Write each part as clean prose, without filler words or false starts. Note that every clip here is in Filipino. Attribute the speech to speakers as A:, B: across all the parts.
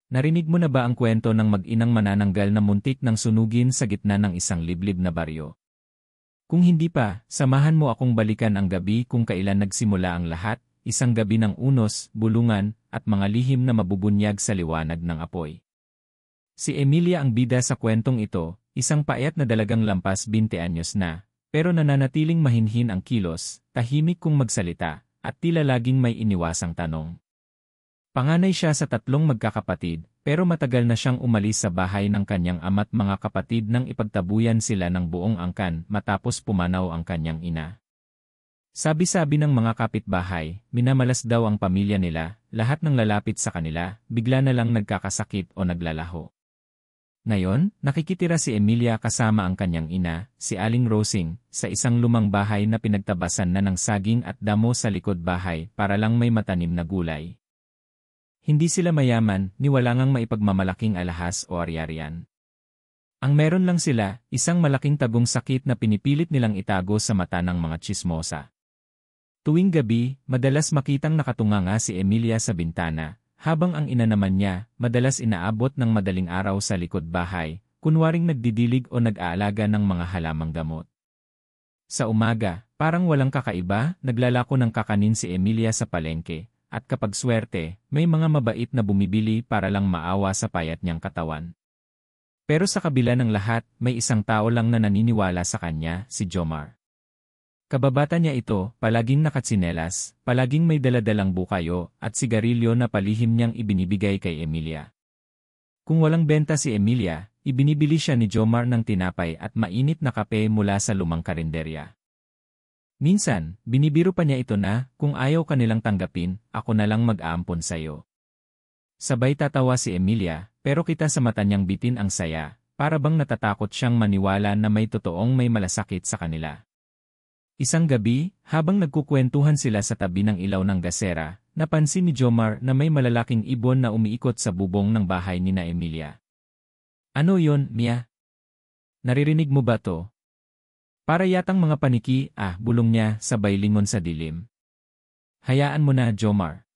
A: Narinig mo na ba ang kwento ng mag-inang manananggal na muntik ng sunugin sa gitna ng isang liblib na baryo? Kung hindi pa, samahan mo akong balikan ang gabi kung kailan nagsimula ang lahat, isang gabi ng unos, bulungan, at mga lihim na mabubunyag sa liwanag ng apoy. Si Emilia ang bida sa kwentong ito, isang payat na dalagang lampas 20 anyos na, pero nananatiling mahinhin ang kilos, tahimik kung magsalita, at tila laging may iniwasang tanong. Panganay siya sa 3 magkakapatid, pero matagal na siyang umalis sa bahay ng kanyang ama't mga kapatid nang ipagtabuyan sila ng buong angkan matapos pumanaw ang kanyang ina. Sabi-sabi ng mga kapitbahay, minamalas daw ang pamilya nila, lahat ng lalapit sa kanila, bigla na lang nagkakasakit o naglalaho. Ngayon, nakikitira si Emilia kasama ang kanyang ina, si Aling Rosing, sa isang lumang bahay na pinagtabasan na ng saging at damo sa likod bahay para lang may matanim na gulay. Hindi sila mayaman, ni wala ngang maipagmamalaking alahas o ari-arian. Ang meron lang sila, isang malaking tagong sakit na pinipilit nilang itago sa mata ng mga tsismosa. Tuwing gabi, madalas makitang nakatunganga si Emilia sa bintana, habang ang ina naman niya, madalas inaabot ng madaling araw sa likod bahay, kunwaring nagdidilig o nag-aalaga ng mga halamang gamot. Sa umaga, parang walang kakaiba, naglalako ng kakanin si Emilia sa palengke. At kapag swerte, may mga mabait na bumibili para lang maawa sa payat niyang katawan. Pero sa kabila ng lahat, may isang tao lang na naniniwala sa kanya, si Jomar. Kababata niya ito, palaging nakatsinelas, palaging may daladalang bukayo, at sigarilyo na palihim niyang ibinibigay kay Emilia. Kung walang benta si Emilia, ibinibili siya ni Jomar ng tinapay at mainit na kape mula sa lumang karinderya. Minsan, binibiro pa niya ito na, kung ayaw kanilang tanggapin, ako na lang mag-aampon sa'yo. Sabay tatawa si Emilia, pero kita sa mata niyang bitin ang saya, para bang natatakot siyang maniwala na may totoong may malasakit sa kanila. Isang gabi, habang nagkukwentuhan sila sa tabi ng ilaw ng gasera, napansin ni Jomar na may malalaking ibon na umiikot sa bubong ng bahay ni na Emilia. Ano yon, Mia? Naririnig mo ba to? Para yatang mga paniki, bulong niya, sabay lingon sa dilim. Hayaan mo na, Jomar.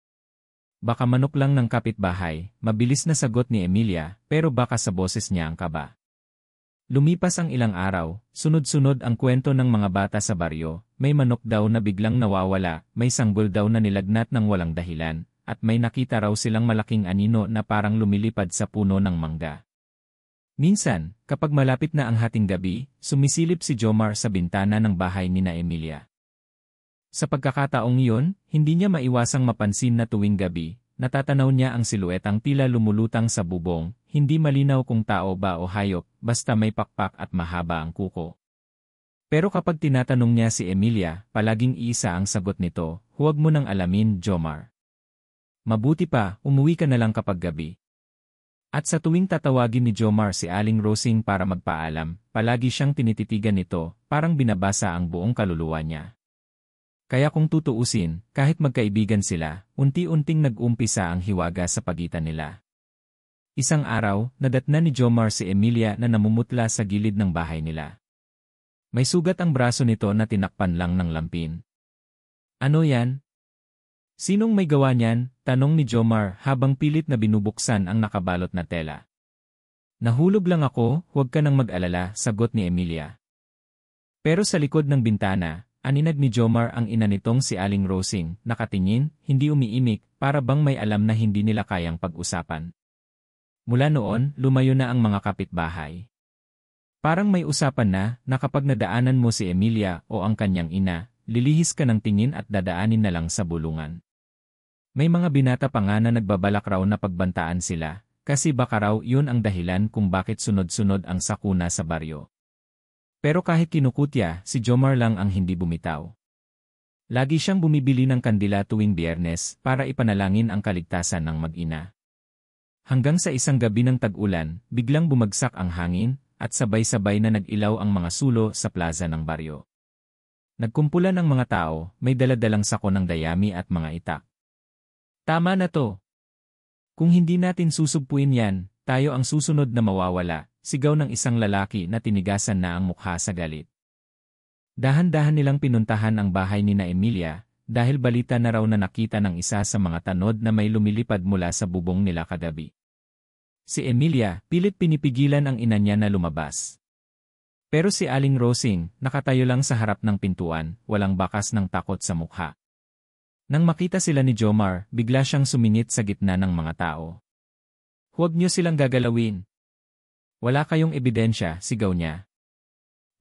A: Baka manok lang ng kapitbahay, mabilis na sagot ni Emilia, pero baka sa boses niya ang kaba. Lumipas ang ilang araw, sunod-sunod ang kwento ng mga bata sa baryo, may manok daw na biglang nawawala, may sanggol daw na nilagnat ng walang dahilan, at may nakita raw silang malaking anino na parang lumilipad sa puno ng mangga. Minsan, kapag malapit na ang hating gabi, sumisilip si Jomar sa bintana ng bahay ni na Emilia. Sa pagkakataong iyon, hindi niya maiwasang mapansin na tuwing gabi, natatanaw niya ang siluetang tila lumulutang sa bubong, hindi malinaw kung tao ba o hayop, basta may pakpak at mahaba ang kuko. Pero kapag tinatanong niya si Emilia, palaging iisa ang sagot nito, huwag mo nang alamin, Jomar. Mabuti pa, umuwi ka na lang kapag gabi. At sa tuwing tatawagin ni Jomar si Aling Rosing para magpaalam, palagi siyang tinititigan nito, parang binabasa ang buong kaluluwa niya. Kaya kung tutuusin, kahit magkaibigan sila, unti-unting nag-umpisa ang hiwaga sa pagitan nila. Isang araw, nadatna ni Jomar si Emilia na namumutla sa gilid ng bahay nila. May sugat ang braso nito na tinakpan lang ng lampin. Ano yan? Sinong may gawa niyan? Tanong ni Jomar habang pilit na binubuksan ang nakabalot na tela. Nahulog lang ako, huwag ka nang mag-alala, sagot ni Emilia. Pero sa likod ng bintana, aninag ni Jomar ang ina nitong si Aling Rosing, nakatingin, hindi umiimik, para bang may alam na hindi nila kayang pag-usapan. Mula noon, lumayo na ang mga kapitbahay. Parang may usapan na kapag nadaanan mo si Emilia o ang kanyang ina, lilihis ka ng tingin at dadaanin na lang sa bulungan. May mga binata pa nga na nagbabalak raw na pagbantaan sila, kasi baka raw yun ang dahilan kung bakit sunod-sunod ang sakuna sa baryo. Pero kahit kinukutya, si Jomar lang ang hindi bumitaw. Lagi siyang bumibili ng kandila tuwing Biyernes para ipanalangin ang kaligtasan ng mag-ina. Hanggang sa isang gabi ng tag-ulan, biglang bumagsak ang hangin, at sabay-sabay na nag-ilaw ang mga sulo sa plaza ng baryo. Nagkumpulan ang mga tao, may daladalang sako ng dayami at mga itak. Tama na to. Kung hindi natin susugpuin yan, tayo ang susunod na mawawala, sigaw ng isang lalaki na tinigasan na ang mukha sa galit. Dahan-dahan nilang pinuntahan ang bahay ni na Emilia, dahil balita na raw na nakita ng isa sa mga tanod na may lumilipad mula sa bubong nila kagabi. Si Emilia, pilit pinipigilan ang ina niya na lumabas. Pero si Aling Rosing, nakatayo lang sa harap ng pintuan, walang bakas ng takot sa mukha. Nang makita sila ni Jomar, bigla siyang sumingit sa gitna ng mga tao. "Huwag niyo silang gagalawin. Wala kayong ebidensya," sigaw niya.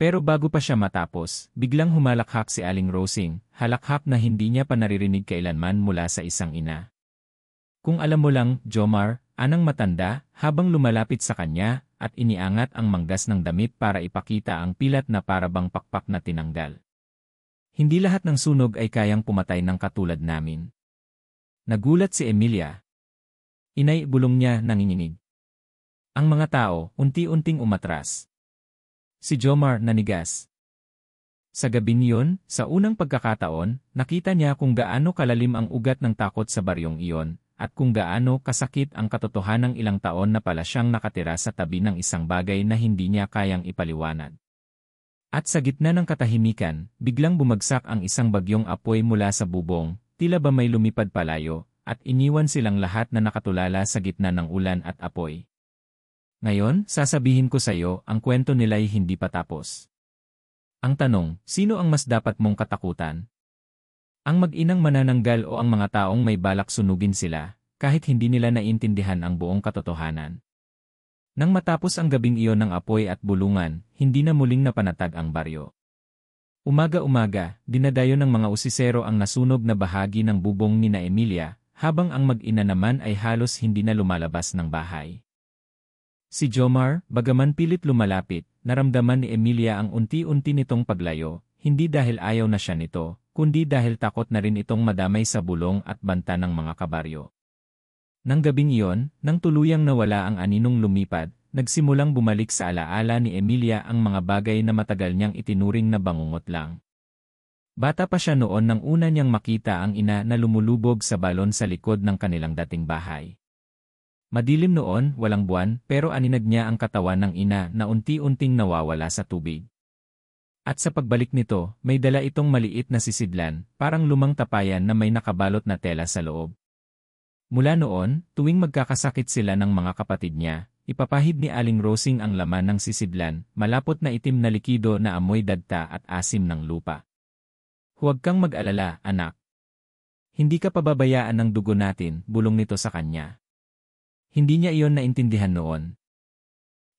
A: Pero bago pa siya matapos, biglang humalakhak si Aling Rosing, halakhak na hindi niya pa naririnig kailanman mula sa isang ina. "Kung alam mo lang, Jomar," anang matanda, habang lumalapit sa kanya, at iniangat ang manggas ng damit para ipakita ang pilat na parabang pakpak na tinanggal. "Hindi lahat ng sunog ay kayang pumatay ng katulad namin." Nagulat si Emilia. "Inay," bulong niya nanginginig. Ang mga tao, unti-unting umatras. Si Jomar nanigas. Sa gabing yun, sa unang pagkakataon, nakita niya kung gaano kalalim ang ugat ng takot sa baryong iyon, at kung gaano kasakit ang katotohanang ilang taon na pala siyang nakatira sa tabi ng isang bagay na hindi niya kayang ipaliwanag. At sa gitna ng katahimikan, biglang bumagsak ang isang bagyong apoy mula sa bubong, tila ba may lumipad palayo, at iniwan silang lahat na nakatulala sa gitna ng ulan at apoy. Ngayon, sasabihin ko sa iyo, ang kwento nila'y hindi pa tapos. Ang tanong, sino ang mas dapat mong katakutan? Ang mag-inang manananggal o ang mga taong may balak sunugin sila, kahit hindi nila naiintindihan ang buong katotohanan? Nang matapos ang gabing iyon ng apoy at bulungan, hindi na muling napanatag ang baryo. Umaga-umaga, dinadayo ng mga usisero ang nasunog na bahagi ng bubong ni na Emilia, habang ang mag-ina naman ay halos hindi na lumalabas ng bahay. Si Jomar, bagaman pilit lumalapit, naramdaman ni Emilia ang unti-unti nitong paglayo, hindi dahil ayaw na siya nito, kundi dahil takot na rin itong madamay sa bulong at banta ng mga kabaryo. Nang gabing iyon, nang tuluyang nawala ang aninong lumipad, nagsimulang bumalik sa alaala ni Emilia ang mga bagay na matagal niyang itinuring na bangungot lang. Bata pa siya noon nang una niyang makita ang ina na lumulubog sa balon sa likod ng kanilang dating bahay. Madilim noon, walang buwan, pero aninag niya ang katawan ng ina na unti-unting nawawala sa tubig. At sa pagbalik nito, may dala itong maliit na sisidlan, parang lumang tapayan na may nakabalot na tela sa loob. Mula noon, tuwing magkakasakit sila ng mga kapatid niya, ipapahid ni Aling Rosing ang laman ng sisidlan, malapot na itim na likido na amoy dagta at asim ng lupa. "Huwag kang mag-alala, anak. Hindi ka pababayaan ng dugo natin," bulong nito sa kanya. Hindi niya iyon naintindihan noon.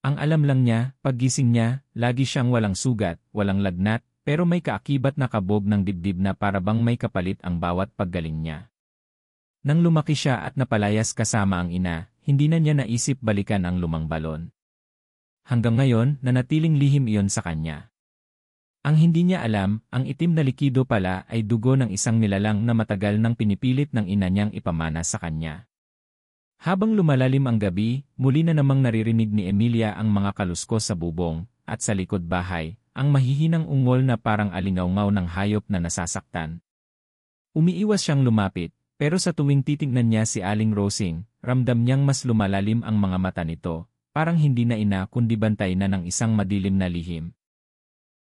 A: Ang alam lang niya, paggising niya, lagi siyang walang sugat, walang lagnat, pero may kaakibat na kabog ng dibdib na parabang may kapalit ang bawat paggaling niya. Nang lumaki siya at napalayas kasama ang ina, hindi na niya naisip balikan ang lumang balon. Hanggang ngayon, nanatiling lihim iyon sa kanya. Ang hindi niya alam, ang itim na likido pala ay dugo ng isang nilalang na matagal nang pinipilit ng ina niyang ipamana sa kanya. Habang lumalalim ang gabi, muli na namang naririnig ni Emilia ang mga kaluskos sa bubong, at sa likod bahay, ang mahihinang ungol na parang alingawngaw ng hayop na nasasaktan. Umiiwas siyang lumapit, pero sa tuwing titignan niya si Aling Rosing, ramdam niyang mas lumalalim ang mga mata nito, parang hindi na ina kundi bantay na ng isang madilim na lihim.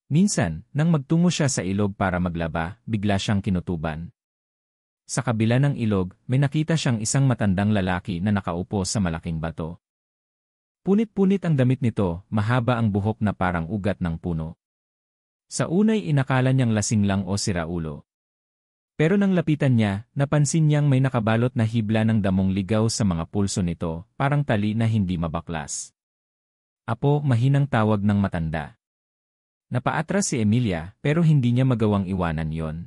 A: Minsan, nang magtungo siya sa ilog para maglaba, bigla siyang kinutuban. Sa kabila ng ilog, may nakita siyang isang matandang lalaki na nakaupo sa malaking bato. Punit-punit ang damit nito, mahaba ang buhok na parang ugat ng puno. Sa unay inakala niyang lasing lang o siraulo. Pero nang lapitan niya, napansin niyang may nakabalot na hibla ng damong ligaw sa mga pulso nito, parang tali na hindi mabaklas. "Apo," mahinang tawag ng matanda. Napaatras si Emilia, pero hindi niya magawang iwanan yon.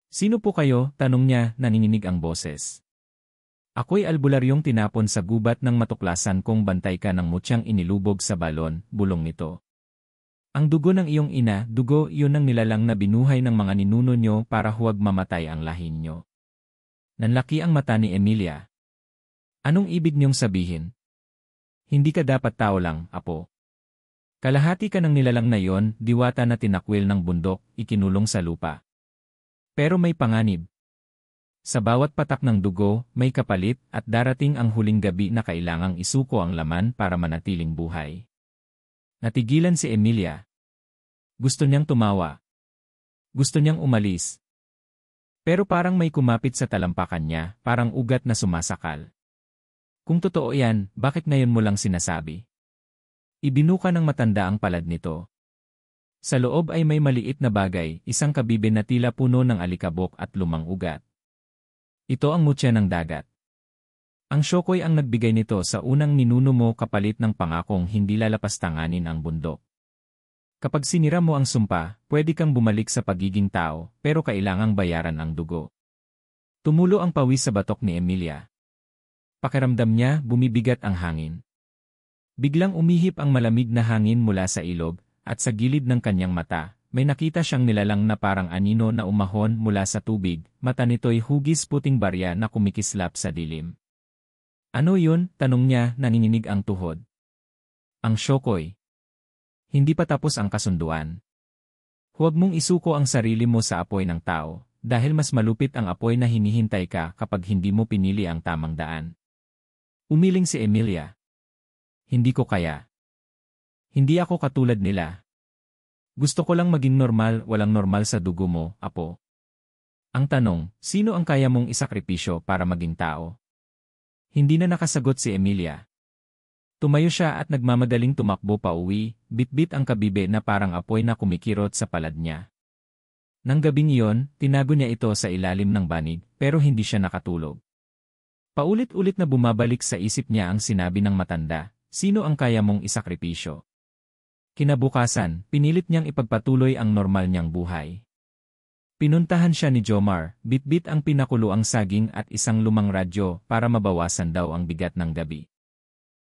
A: "Sino po kayo?" tanong niya, nanginginig ang boses. "Ako'y albularyong tinapon sa gubat ng matuklasan kong bantay ka ng mutyang inilubog sa balon," bulong nito. "Ang dugo ng iyong ina, dugo iyon ng nilalang na binuhay ng mga ninuno nyo para huwag mamatay ang lahin nyo." Nanlaki ang mata ni Emilia. "Anong ibig niyong sabihin? Hindi ka dapat tao lang, apo. Kalahati ka ng nilalang na yon, diwata na tinakwil ng bundok, ikinulong sa lupa. Pero may panganib. Sa bawat patak ng dugo, may kapalit at darating ang huling gabi na kailangang isuko ang laman para manatiling buhay." Natigilan si Emilia. Gusto niyang tumawa. Gusto niyang umalis. Pero parang may kumapit sa talampakan niya, parang ugat na sumasakal. Kung totoo yan, bakit ngayon mo lang sinasabi? Ibinuka ng matanda ang palad nito. Sa loob ay may maliit na bagay, isang kabibe na tila puno ng alikabok at lumang ugat. Ito ang mutya ng dagat. Ang Shokoy ang nagbigay nito sa unang ninuno mo kapalit ng pangakong hindi lalapastanganin ang bundok. Kapag sinira mo ang sumpa, pwede kang bumalik sa pagiging tao, pero kailangang bayaran ang dugo. Tumulo ang pawis sa batok ni Emilia. Pakiramdam niya, bumibigat ang hangin. Biglang umihip ang malamig na hangin mula sa ilog, at sa gilid ng kanyang mata, may nakita siyang nilalang na parang anino na umahon mula sa tubig, mata nito'y hugis puting barya na kumikislap sa dilim. Ano yun? Tanong niya, nanginginig ang tuhod. Ang Shokoy. Hindi pa tapos ang kasunduan. Huwag mong isuko ang sarili mo sa apoy ng tao, dahil mas malupit ang apoy na hinihintay ka kapag hindi mo pinili ang tamang daan. Umiling si Emilia. Hindi ko kaya. Hindi ako katulad nila. Gusto ko lang maging normal, walang normal sa dugo mo, apo. Ang tanong, sino ang kaya mong isakripisyo para maging tao? Hindi na nakasagot si Emilia. Tumayo siya at nagmamadaling tumakbo pa uwi, bitbit ang kabibe na parang apoy na kumikirot sa palad niya. Nang gabing iyon, tinago niya ito sa ilalim ng banig, pero hindi siya nakatulog. Paulit-ulit na bumabalik sa isip niya ang sinabi ng matanda, sino ang kaya mong isakripisyo? Kinabukasan, pinilit niyang ipagpatuloy ang normal niyang buhay. Pinuntahan siya ni Jomar, bitbit ang pinakuluang saging at isang lumang radyo para mabawasan daw ang bigat ng gabi.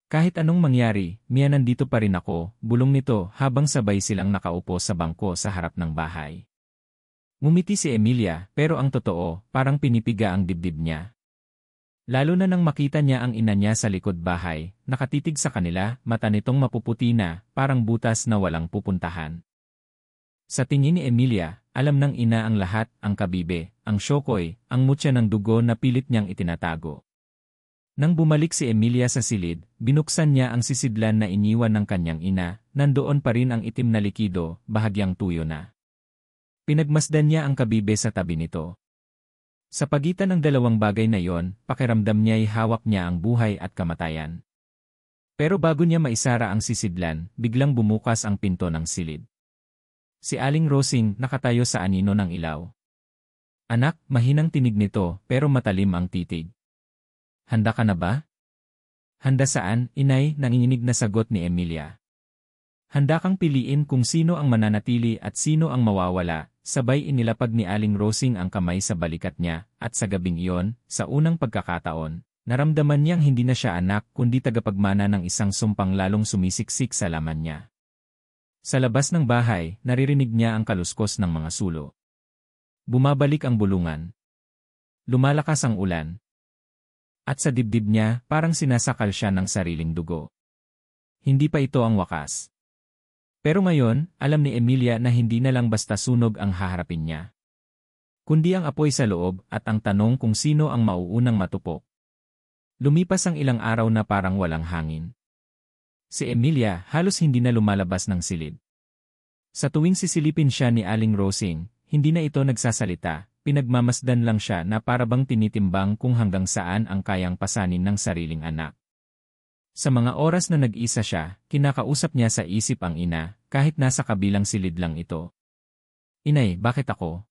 A: Kahit anong mangyari, Mia nandito pa rin ako, bulong nito habang sabay silang nakaupo sa bangko sa harap ng bahay. Ngumiti si Emilia, pero ang totoo, parang pinipiga ang dibdib niya. Lalo na nang makita niya ang ina niya sa likod bahay, nakatitig sa kanila, mata nitong mapuputi na, parang butas na walang pupuntahan. Sa tingin ni Emilia, alam ng ina ang lahat, ang kabibe, ang Shokoy, ang mutya ng dugo na pilit niyang itinatago. Nang bumalik si Emilia sa silid, binuksan niya ang sisidlan na iniwan ng kanyang ina, nandoon pa rin ang itim na likido, bahagyang tuyo na. Pinagmasdan niya ang kabibe sa tabi nito. Sa pagitan ng dalawang bagay na iyon, pakiramdam niya'y hawak niya ang buhay at kamatayan. Pero bago niya maisara ang sisidlan, biglang bumukas ang pinto ng silid. Si Aling Rosing nakatayo sa anino ng ilaw. Anak, mahinang tinig nito, pero matalim ang titig. Handa ka na ba? Handa saan, inay? Nanginginig na sagot ni Emilia. Handa kang piliin kung sino ang mananatili at sino ang mawawala, sabay inilapag ni Aling Rosing ang kamay sa balikat niya, at sa gabing iyon, sa unang pagkakataon, naramdaman niyang hindi na siya anak kundi tagapagmana ng isang sumpang lalong sumisiksik sa laman niya. Sa labas ng bahay, naririnig niya ang kaluskos ng mga sulo. Bumabalik ang bulungan. Lumalakas ang ulan. At sa dibdib niya, parang sinasakal siya ng sariling dugo. Hindi pa ito ang wakas. Pero ngayon, alam ni Emilia na hindi na lang basta sunog ang haharapin niya. Kundi ang apoy sa loob at ang tanong kung sino ang mauunang matupok. Lumipas ang ilang araw na parang walang hangin. Si Emilia halos hindi na lumalabas ng silid. Sa tuwing sisilipin siya ni Aling Rosing, hindi na ito nagsasalita, pinagmamasdan lang siya na parabang tinitimbang kung hanggang saan ang kayang pasanin ng sariling anak. Sa mga oras na nag-isa siya, kinakausap niya sa isip ang ina, kahit nasa kabilang silid lang ito. Inay, bakit ako?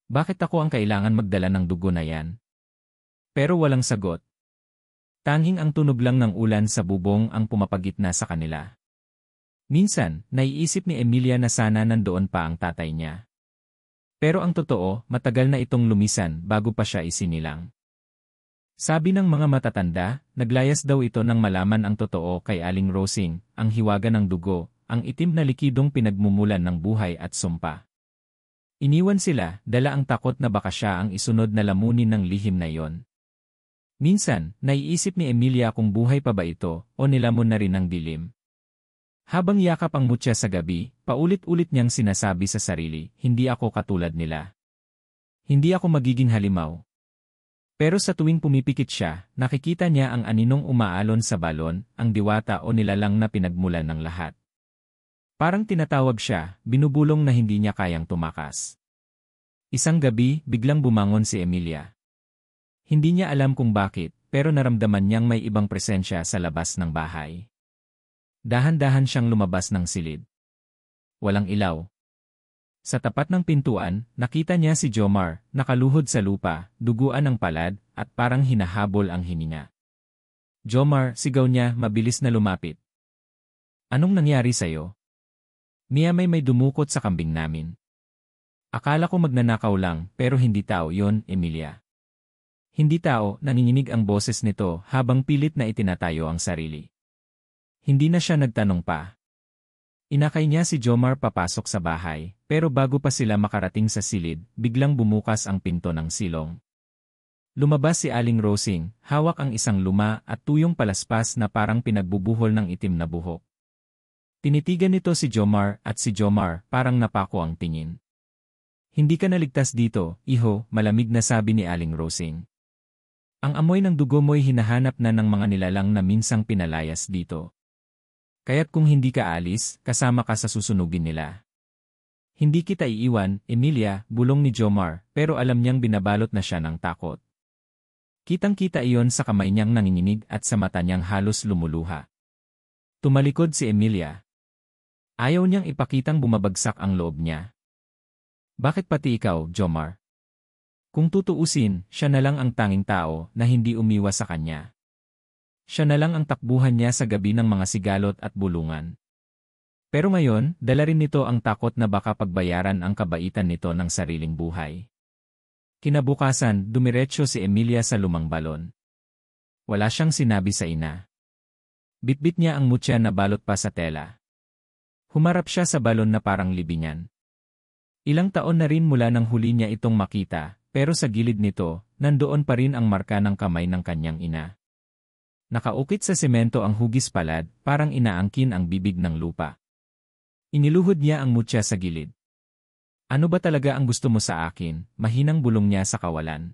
A: Bakit ako ang kailangan magdala ng dugo na yan? Pero walang sagot. Tanging ang tunog lang ng ulan sa bubong ang pumapagitna sa kanila. Minsan, naiisip ni Emilia na sana nandoon pa ang tatay niya. Pero ang totoo, matagal na itong lumisan bago pa siya isinilang. Sabi ng mga matatanda, naglayas daw ito nang malaman ang totoo kay Aling Rosing, ang hiwaga ng dugo, ang itim na likidong pinagmumulan ng buhay at sumpa. Iniwan sila, dala ang takot na baka siya ang isunod na lamunin ng lihim na iyon. Minsan, naiisip ni Emilia kung buhay pa ba ito o nilamon na rin ng dilim. Habang yakap ang mutya sa gabi, paulit-ulit niyang sinasabi sa sarili, hindi ako katulad nila. Hindi ako magiging halimaw. Pero sa tuwing pumipikit siya, nakikita niya ang aninong umaalon sa balon, ang diwata o nilalang na pinagmulan ng lahat. Parang tinatawag siya, binubulong na hindi niya kayang tumakas. Isang gabi, biglang bumangon si Emilia. Hindi niya alam kung bakit, pero naramdaman niyang may ibang presensya sa labas ng bahay. Dahan-dahan siyang lumabas ng silid. Walang ilaw. Sa tapat ng pintuan, nakita niya si Jomar, nakaluhod sa lupa, duguan ng palad, at parang hinahabol ang hininga. Jomar, sigaw niya, mabilis na lumapit. Anong nangyari sa'yo? Mia, may dumukot sa kambing namin. Akala ko magnanakaw lang, pero hindi tao yon, Emilia. Hindi tao, nanginginig ang boses nito habang pilit na itinatayo ang sarili. Hindi na siya nagtanong pa. Inakay niya si Jomar papasok sa bahay, pero bago pa sila makarating sa silid, biglang bumukas ang pinto ng silong. Lumabas si Aling Rosing, hawak ang isang luma at tuyong palaspas na parang pinagbubuhol ng itim na buhok. Tinitigan nito si Jomar at si Jomar parang napako ang tingin. Hindi ka naligtas dito, iho, malamig na sabi ni Aling Rosing. Ang amoy ng dugo mo'y hinahanap na ng mga nilalang na minsang pinalayas dito. Kaya't kung hindi ka alis, kasama ka sa susunugin nila. Hindi kita iiwan, Emilia, bulong ni Jomar, pero alam niyang binabalot na siya ng takot. Kitang-kita iyon sa kamay niyang nanginginig at sa mata niyang halos lumuluha. Tumalikod si Emilia. Ayaw niyang ipakitang bumabagsak ang loob niya. Bakit pati ikaw, Jomar? Kung tutuusin, siya na lang ang tanging tao na hindi umiwas sa kanya. Siya na lang ang takbuhan niya sa gabi ng mga sigalot at bulungan. Pero ngayon, dala rin nito ang takot na baka pagbayaran ang kabaitan nito ng sariling buhay. Kinabukasan, dumiretso si Emilia sa lumang balon. Wala siyang sinabi sa ina. Bitbit niya ang mutya na balot pa sa tela. Humarap siya sa balon na parang libingan. Ilang taon na rin mula nang huli niya itong makita, pero sa gilid nito, nandoon pa rin ang marka ng kamay ng kanyang ina. Nakaukit sa semento ang hugis palad, parang inaangkin ang bibig ng lupa. Iniluhod niya ang mutya sa gilid. Ano ba talaga ang gusto mo sa akin? Mahinang bulong niya sa kawalan.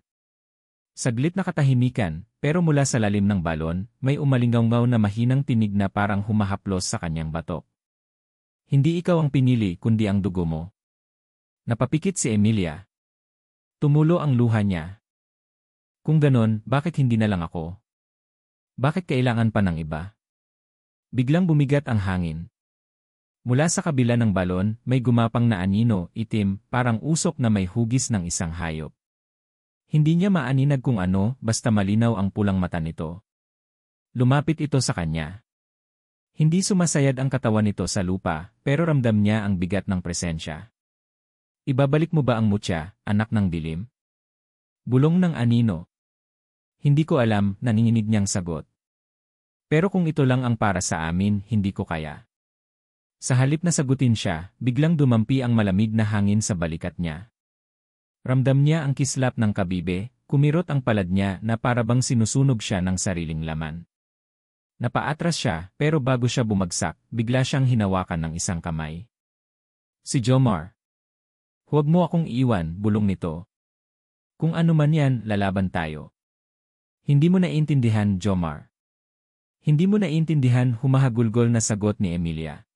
A: Saglit na katahimikan, pero mula sa lalim ng balon, may umalingaw na mahinang tinig na parang humahaplos sa kanyang batok. Hindi ikaw ang pinili kundi ang dugo mo. Napapikit si Emilia. Tumulo ang luha niya. Kung ganon, bakit hindi na lang ako? Bakit kailangan pa ng iba? Biglang bumigat ang hangin. Mula sa kabila ng balon, may gumapang na anino, itim, parang usok na may hugis ng isang hayop. Hindi niya maaninag kung ano, basta malinaw ang pulang mata nito. Lumapit ito sa kanya. Hindi sumasayad ang katawan nito sa lupa, pero ramdam niya ang bigat ng presensya. Ibabalik mo ba ang mutya, anak ng dilim? Bulong ng anino. Hindi ko alam, nanginginig niyang sagot. Pero kung ito lang ang para sa amin, hindi ko kaya. Sa halip na sagutin siya, biglang dumampi ang malamig na hangin sa balikat niya. Ramdam niya ang kislap ng kabibe, kumirot ang palad niya na parabang sinusunog siya ng sariling laman. Napaatras siya, pero bago siya bumagsak, bigla siyang hinawakan ng isang kamay. Si Jomar. Huwag mo akong iiwan, bulong nito. Kung ano man yan, lalaban tayo. Hindi mo naiintindihan, Jomar. Hindi mo naiintindihan, humahagulgol na sagot ni Emilia.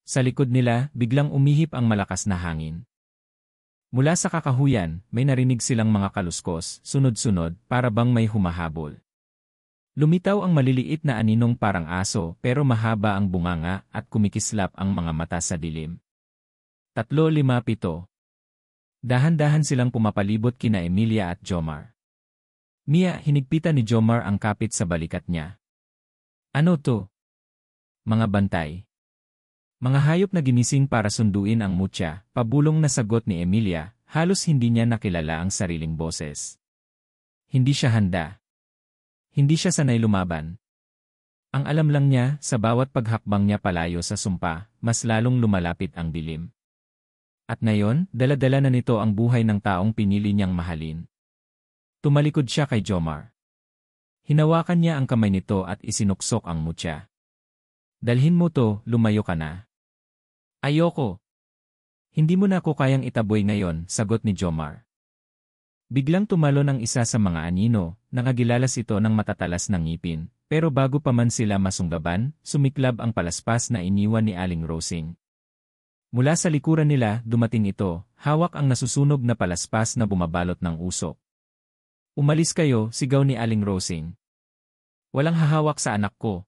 A: Sa likod nila, biglang umihip ang malakas na hangin. Mula sa kakahuyan, may narinig silang mga kaluskos, sunod-sunod, para bang may humahabol. Lumitaw ang maliliit na aninong parang aso, pero mahaba ang bunganga at kumikislap ang mga mata sa dilim. 3-5-7. Dahan-dahan silang pumapalibot kina Emilia at Jomar. Mia, hinigpitan ni Jomar ang kapit sa balikat niya. Ano to? Mga bantay. Mga hayop na ginising para sunduin ang mutya, pabulong na sagot ni Emilia, halos hindi niya nakilala ang sariling boses. Hindi siya handa. Hindi siya sanay lumaban. Ang alam lang niya, sa bawat paghakbang niya palayo sa sumpa, mas lalong lumalapit ang dilim. At ngayon, dala-dala na nito ang buhay ng taong pinili niyang mahalin. Tumalikod siya kay Jomar. Hinawakan niya ang kamay nito at isinuksok ang mutya. Dalhin mo to, lumayo ka na. Ayoko. Hindi mo na ako kayang itaboy ngayon, sagot ni Jomar. Biglang tumalon ang isa sa mga anino, nangagilalas ito ng matatalas na ngipin, pero bago pa man sila masunggaban, sumiklab ang palaspas na iniwan ni Aling Rosing. Mula sa likuran nila, dumating ito, hawak ang nasusunog na palaspas na bumabalot ng usok. Umalis kayo, sigaw ni Aling Rosing. Walang hahawak sa anak ko.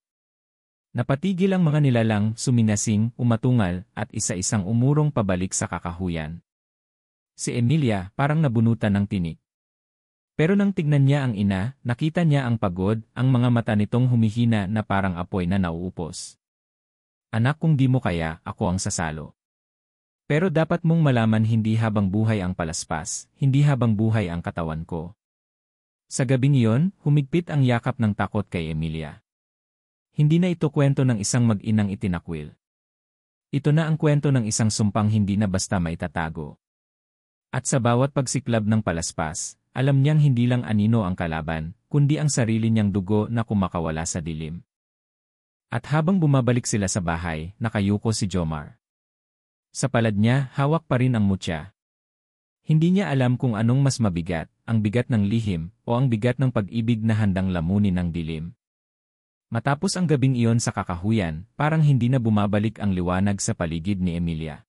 A: Napatigil ang mga nilalang, suminasing, umatungal, at isa-isang umurong pabalik sa kakahuyan. Si Emilia parang nabunutan ng tinik. Pero nang tignan niya ang ina, nakita niya ang pagod, ang mga mata nitong humihina na parang apoy na nauupos. Anak, kung di mo kaya, ako ang sasalo. Pero dapat mong malaman, hindi habang buhay ang palaspas, hindi habang buhay ang katawan ko. Sa gabing iyon, humigpit ang yakap ng takot kay Emilia. Hindi na ito kwento ng isang mag-inang itinakwil. Ito na ang kwento ng isang sumpang hindi na basta maitatago. At sa bawat pagsiklab ng palaspas, alam niyang hindi lang anino ang kalaban, kundi ang sarili niyang dugo na kumakawala sa dilim. At habang bumabalik sila sa bahay, nakayuko si Jomar. Sa palad niya, hawak pa rin ang mutya. Hindi niya alam kung anong mas mabigat, ang bigat ng lihim, o ang bigat ng pag-ibig na handang lamunin ng dilim. Matapos ang gabing iyon sa kakahuyan, parang hindi na bumabalik ang liwanag sa paligid ni Emilia.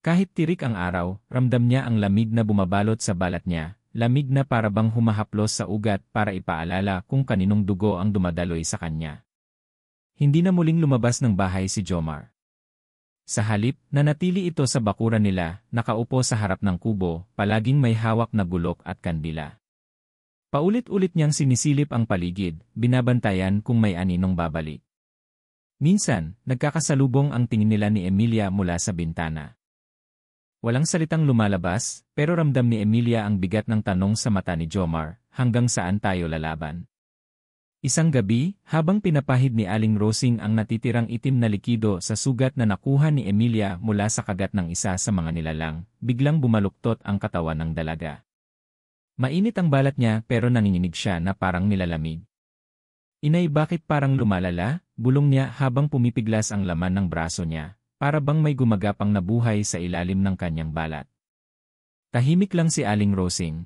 A: Kahit tirik ang araw, ramdam niya ang lamig na bumabalot sa balat niya, lamig na para bang humahaplos sa ugat para ipaalala kung kaninong dugo ang dumadaloy sa kanya. Hindi na muling lumabas ng bahay si Jomar. Sa halip, nanatili ito sa bakuran nila, nakaupo sa harap ng kubo, palaging may hawak na bulok at kandila. Paulit-ulit niyang sinisilip ang paligid, binabantayan kung may aninong babalik. Minsan, nagkakasalubong ang tingin nila ni Emilia mula sa bintana. Walang salitang lumalabas, pero ramdam ni Emilia ang bigat ng tanong sa mata ni Jomar, hanggang saan tayo lalaban? Isang gabi, habang pinapahid ni Aling Rosing ang natitirang itim na likido sa sugat na nakuha ni Emilia mula sa kagat ng isa sa mga nilalang, biglang bumaluktot ang katawan ng dalaga. Mainit ang balat niya pero nanginginig siya na parang nilalamig. Inay, bakit parang lumalala? Bulong niya habang pumipiglas ang laman ng braso niya, para bang may gumagapang na buhay sa ilalim ng kanyang balat. Tahimik lang si Aling Rosing.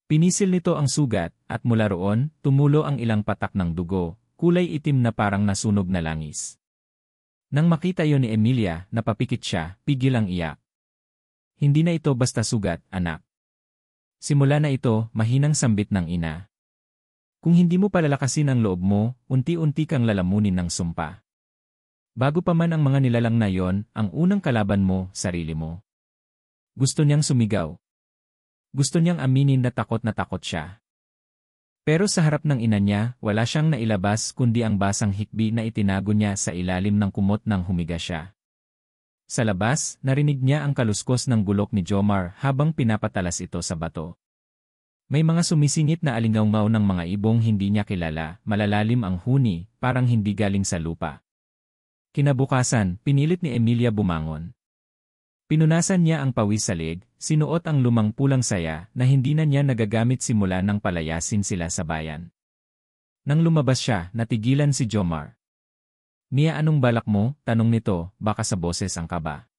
A: Pinisil nito ang sugat, at mula roon, tumulo ang ilang patak ng dugo, kulay itim na parang nasunog na langis. Nang makita yon ni Emilia, napapikit siya, pigil ang iyak. Hindi na ito basta sugat, anak. Simula na ito, mahinang sambit ng ina. Kung hindi mo palalakasin ang loob mo, unti-unti kang lalamunin ng sumpa. Bago pa man ang mga nilalang na yon, ang unang kalaban mo, sarili mo. Gusto niyang sumigaw. Gusto niyang aminin na takot siya. Pero sa harap ng ina niya, wala siyang nailabas kundi ang basang hikbi na itinago niya sa ilalim ng kumot nang humiga siya. Sa labas, narinig niya ang kaluskos ng bulok ni Jomar habang pinapatalas ito sa bato. May mga sumisingit na alingaungaw ng mga ibong hindi niya kilala, malalalim ang huni, parang hindi galing sa lupa. Kinabukasan, pinilit ni Emilia bumangon. Pinunasan niya ang pawis sa leeg, sinuot ang lumang pulang saya na hindi na niya nagagamit simula nang palayasin sila sa bayan. Nang lumabas siya, natigilan si Jomar. Mia, anong balak mo? Tanong nito, baka sa boses ang kaba.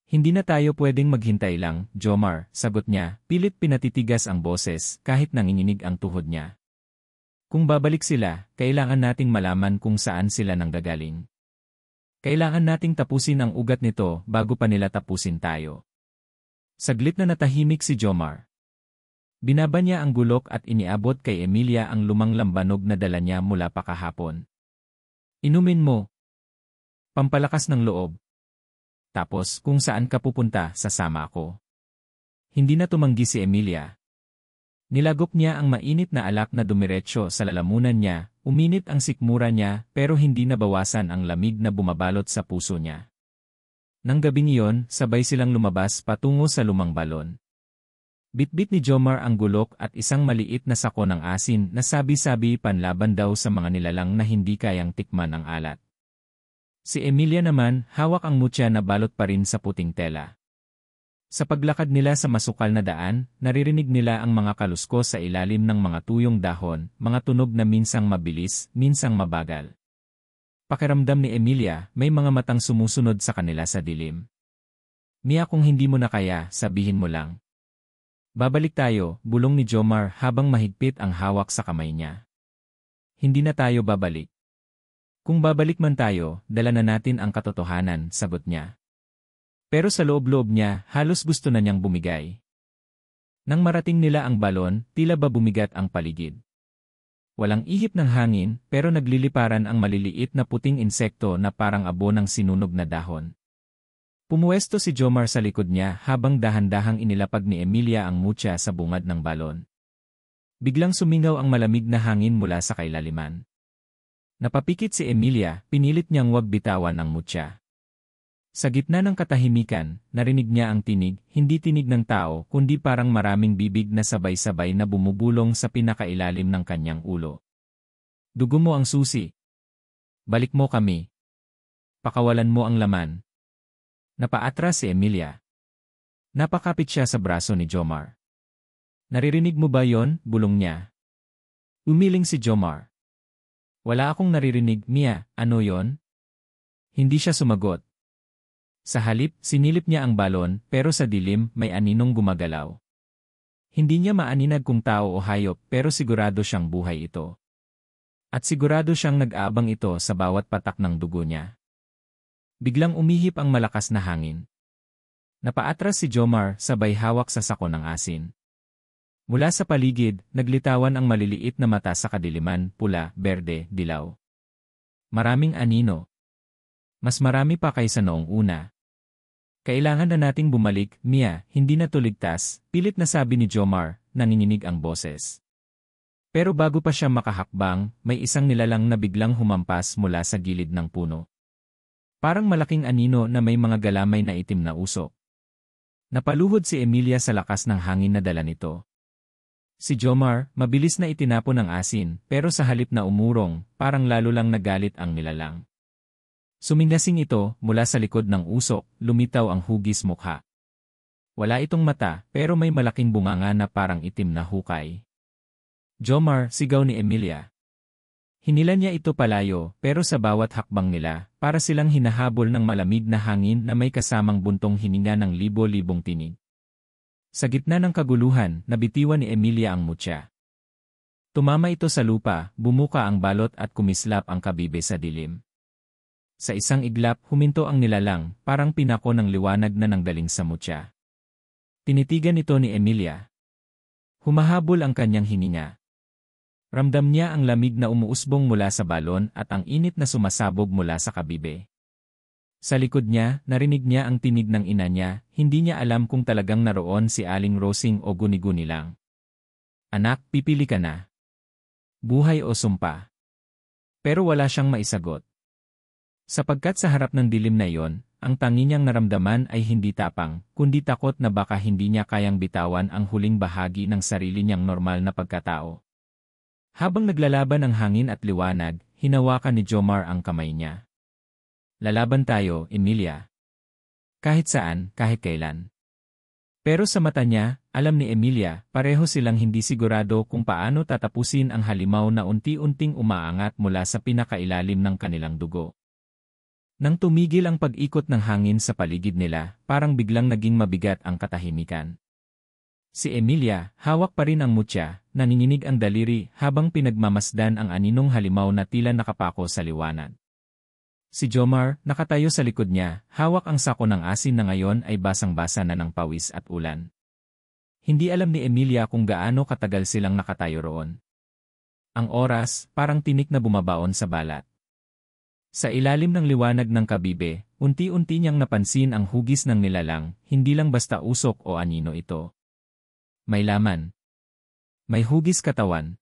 A: Hindi na tayo pwedeng maghintay lang, Jomar, sagot niya, pilit pinatitigas ang boses kahit nanginginig ang tuhod niya. Kung babalik sila, kailangan nating malaman kung saan sila nanggagaling. Kailangan nating tapusin ang ugat nito bago pa nila tapusin tayo. Saglit na natahimik si Jomar. Binaba niya ang gulok at iniabot kay Emilia ang lumang lambanog na dala niya mula pa kahapon. Inumin mo. Pampalakas ng loob. Tapos, kung saan ka pupunta, sasama ako. Hindi na tumanggi si Emilia. Nilagok niya ang mainit na alak na dumiretso sa lalamunan niya, uminit ang sikmura niya pero hindi nabawasan ang lamig na bumabalot sa puso niya. Nang gabing iyon, sabay silang lumabas patungo sa lumang balon. Bitbit ni Jomar ang gulok at isang maliit na sako ng asin na sabi-sabi panlaban daw sa mga nilalang na hindi kayang tikman ang alat. Si Emilia naman, hawak ang mutya na balot pa rin sa puting tela. Sa paglakad nila sa masukal na daan, naririnig nila ang mga kaluskos sa ilalim ng mga tuyong dahon, mga tunog na minsang mabilis, minsang mabagal. Pakiramdam ni Emilia, may mga matang sumusunod sa kanila sa dilim. Mia, kung hindi mo na kaya, sabihin mo lang. Babalik tayo, bulong ni Jomar habang mahigpit ang hawak sa kamay niya. Hindi na tayo babalik. Kung babalik man tayo, dala na natin ang katotohanan, sagot niya. Pero sa loob-loob niya, halos gusto na niyang bumigay. Nang marating nila ang balon, tila ba bumigat ang paligid. Walang ihip ng hangin, pero nagliliparan ang maliliit na puting insekto na parang abo ng sinunog na dahon. Pumuwesto si Jomar sa likod niya habang dahan-dahang inilapag ni Emilia ang mutya sa bungad ng balon. Biglang sumingaw ang malamig na hangin mula sa kailaliman. Napapikit si Emilia, pinilit niyang wag bitawan ang mutya. Sa gitna ng katahimikan, narinig niya ang tinig, hindi tinig ng tao kundi parang maraming bibig na sabay-sabay na bumubulong sa pinakailalim ng kanyang ulo. Dugo mo ang susi. Balik mo kami. Pakawalan mo ang laman. Napaatras si Emilia. Napakapit siya sa braso ni Jomar. Naririnig mo ba yon? Bulong niya. Umiling si Jomar. Wala akong naririnig, Mia, ano yon? Hindi siya sumagot. Sa halip, sinilip niya ang balon, pero sa dilim, may aninong gumagalaw. Hindi niya maaninag kung tao o hayop, pero sigurado siyang buhay ito. At sigurado siyang nag-aabang ito sa bawat patak ng dugo niya. Biglang umihip ang malakas na hangin. Napaatras si Jomar, sabay hawak sa sako ng asin. Mula sa paligid, naglitawan ang maliliit na mata sa kadiliman, pula, berde, dilaw. Maraming anino. Mas marami pa kaysa noong una. Kailangan na nating bumalik, Mia, hindi na to ligtas, pilit na sabi ni Jomar, nanginginig ang boses. Pero bago pa siya makahakbang, may isang nilalang na biglang humampas mula sa gilid ng puno. Parang malaking anino na may mga galamay na itim na usok. Napaluhod si Emilia sa lakas ng hangin na dala nito. Si Jomar, mabilis na itinapon ang asin, pero sa halip na umurong, parang lalo lang nagalit ang nilalang. Sumingasing ito, mula sa likod ng usok, lumitaw ang hugis mukha. Wala itong mata, pero may malaking bunganga na parang itim na hukay. Jomar, sigaw ni Emilia. Hinila niya ito palayo, pero sa bawat hakbang nila, para silang hinahabol ng malamig na hangin na may kasamang buntong hininga ng libo-libong tinig. Sa gitna ng kaguluhan, nabitiwan ni Emilia ang mutya. Tumama ito sa lupa, bumuka ang balot at kumislap ang kabibe sa dilim. Sa isang iglap, huminto ang nilalang, parang pinako ng liwanag na nanggaling sa mutya. Tinitigan ito ni Emilia. Humahabol ang kanyang hininga. Ramdam niya ang lamig na umuusbong mula sa balon at ang init na sumasabog mula sa kabibe. Sa likod niya, narinig niya ang tinig ng ina niya, hindi niya alam kung talagang naroon si Aling Rosing o guni-guni lang. Anak, pipili ka na. Buhay o sumpa. Pero wala siyang maisagot. Sapagkat sa harap ng dilim na iyon, ang tangi niyang naramdaman ay hindi tapang, kundi takot na baka hindi niya kayang bitawan ang huling bahagi ng sarili niyang normal na pagkatao. Habang naglalaban ang hangin at liwanag, hinawakan ni Jomar ang kamay niya. Lalaban tayo, Emilia. Kahit saan, kahit kailan. Pero sa mata niya, alam ni Emilia, pareho silang hindi sigurado kung paano tatapusin ang halimaw na unti-unting umaangat mula sa pinakailalim ng kanilang dugo. Nang tumigil ang pag-ikot ng hangin sa paligid nila, parang biglang naging mabigat ang katahimikan. Si Emilia, hawak pa rin ang mutya, nanginginig ang daliri habang pinagmamasdan ang aninong halimaw na tila nakapako sa liwanag. Si Jomar, nakatayo sa likod niya, hawak ang sako ng asin na ngayon ay basang-basa na ng pawis at ulan. Hindi alam ni Emilia kung gaano katagal silang nakatayo roon. Ang oras, parang tinik na bumabaon sa balat. Sa ilalim ng liwanag ng kabibe, unti-unti niyang napansin ang hugis ng nilalang, hindi lang basta usok o anino ito. May laman. May hugis katawan.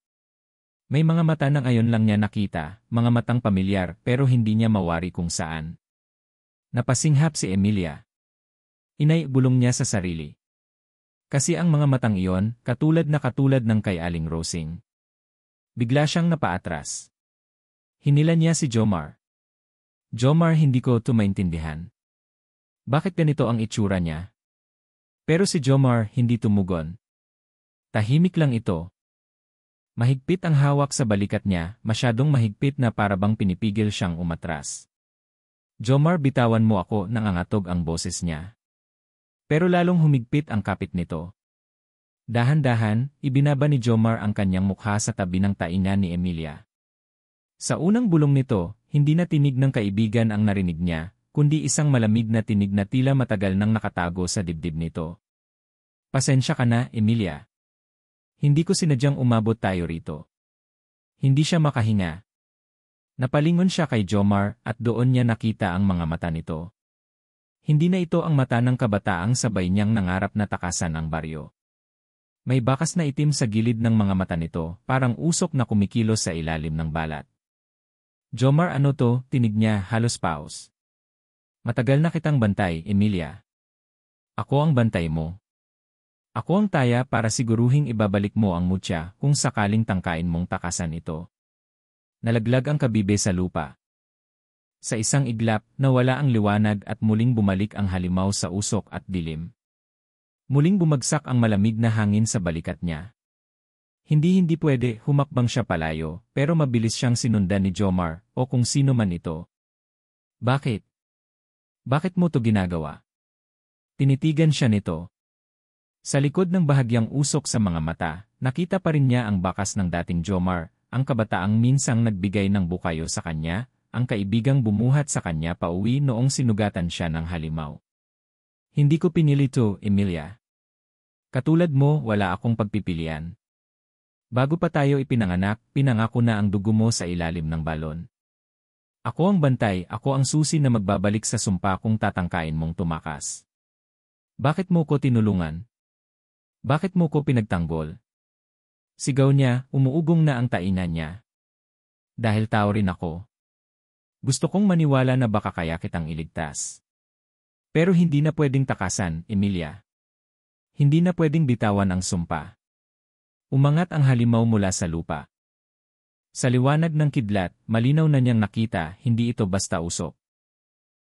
A: May mga mata na ngayon lang niya nakita, mga matang pamilyar pero hindi niya mawari kung saan. Napasinghap si Emilia. Inaibulong niya sa sarili. Kasi ang mga matang iyon, katulad ng kay Aling Rosing. Bigla siyang napaatras. Hinila niya si Jomar. Jomar, hindi ko ito maintindihan. Bakit ganito ang itsura niya? Pero si Jomar hindi tumugon. Tahimik lang ito. Mahigpit ang hawak sa balikat niya, masyadong mahigpit na parabang pinipigil siyang umatras. Jomar, bitawan mo ako, nangangatog ang boses niya. Pero lalong humigpit ang kapit nito. Dahan-dahan, ibinaba ni Jomar ang kanyang mukha sa tabi ng tainga ni Emilia. Sa unang bulong nito, hindi na tinig ng kaibigan ang narinig niya, kundi isang malamig na tinig na tila matagal nang nakatago sa dibdib nito. Pasensya ka na, Emilia. Hindi ko sinadyang umabot tayo rito. Hindi siya makahinga. Napalingon siya kay Jomar at doon niya nakita ang mga mata nito. Hindi na ito ang mata ng kabataang sabay niyang nangarap na takasan ang baryo. May bakas na itim sa gilid ng mga mata nito, parang usok na kumikilos sa ilalim ng balat. Jomar, ano to? Tinig niya, halos paus. Matagal na kitang bantay, Emilia. Ako ang bantay mo. Ako ang taya para siguruhing ibabalik mo ang mutya kung sakaling tangkain mong takasan ito. Nalaglag ang kabibe sa lupa. Sa isang iglap, nawala ang liwanag at muling bumalik ang halimaw sa usok at dilim. Muling bumagsak ang malamig na hangin sa balikat niya. Hindi pwede, humakbang siya palayo, pero mabilis siyang sinundan ni Jomar o kung sino man ito. Bakit? Bakit mo to ginagawa? Tinitigan siya nito. Sa likod ng bahagyang usok sa mga mata, nakita pa rin niya ang bakas ng dating Jomar, ang kabataang minsang nagbigay ng bukayo sa kanya, ang kaibigang bumuhat sa kanya pauwi noong sinugatan siya ng halimaw. Hindi ko pinili to, Emilia. Katulad mo, wala akong pagpipilian. Bago pa tayo ipinanganak, pinangako na ang dugo mo sa ilalim ng balon. Ako ang bantay, ako ang susi na magbabalik sa sumpa kung tatangkain mong tumakas. Bakit mo ko tinulungan? Bakit mo ko pinagtanggol? Sigaw niya, umuugong na ang tainga niya. Dahil tao rin ako. Gusto kong maniwala na baka kaya kitang iligtas. Pero hindi na pwedeng takasan, Emilia. Hindi na pwedeng bitawan ang sumpa. Umangat ang halimaw mula sa lupa. Sa liwanag ng kidlat, malinaw na niyang nakita, hindi ito basta usok.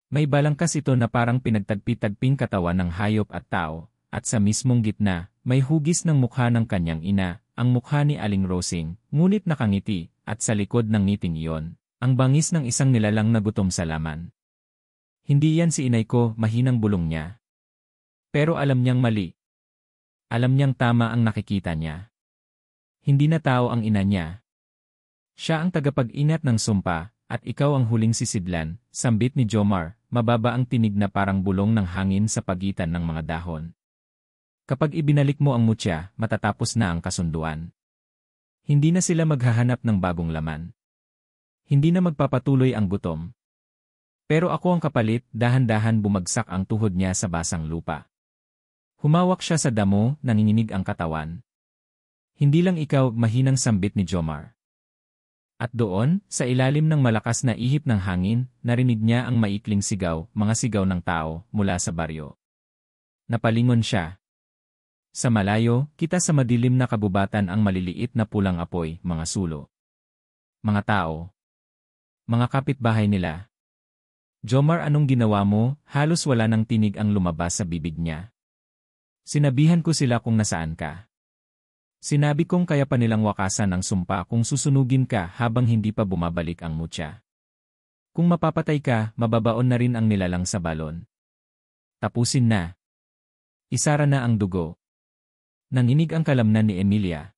A: May balangkas ito na parang pinagtagpi-tagping katawan ng hayop at tao, at sa mismong gitna, may hugis ng mukha ng kanyang ina, ang mukha ni Aling Rosing, ngunit nakangiti, at sa likod ng ngiting iyon, ang bangis ng isang nilalang na gutom sa laman. Hindi yan si inay ko, mahinang bulong niya. Pero alam niyang mali. Alam niyang tama ang nakikita niya. Hindi na tao ang ina niya. Siya ang tagapag-ingat ng sumpa, at ikaw ang huling sisidlan, sambit ni Jomar, mababa ang tinig na parang bulong ng hangin sa pagitan ng mga dahon. Kapag ibinalik mo ang mutya, matatapos na ang kasunduan. Hindi na sila maghahanap ng bagong laman. Hindi na magpapatuloy ang gutom. Pero ako ang kapalit, dahan-dahan bumagsak ang tuhod niya sa basang lupa. Humawak siya sa damo, nanginginig ang katawan. Hindi lang ikaw, mahinang sambit ni Jomar. At doon, sa ilalim ng malakas na ihip ng hangin, narinig niya ang maikling sigaw, mga sigaw ng tao, mula sa baryo. Napalingon siya. Sa malayo, kita sa madilim na kabubatan ang maliliit na pulang apoy, mga sulo. Mga tao. Mga kapitbahay nila. Jomar, anong ginawa mo? Halos wala nang tinig ang lumabas sa bibig niya. Sinabihan ko sila kung nasaan ka. Sinabi kong kaya pa nilang wakasan ang sumpa kung susunugin ka habang hindi pa bumabalik ang mutya. Kung mapapatay ka, mababaon na rin ang nilalang sa balon. Tapusin na. Isara na ang dugo. Nanginig ang kalamnan ni Emilia.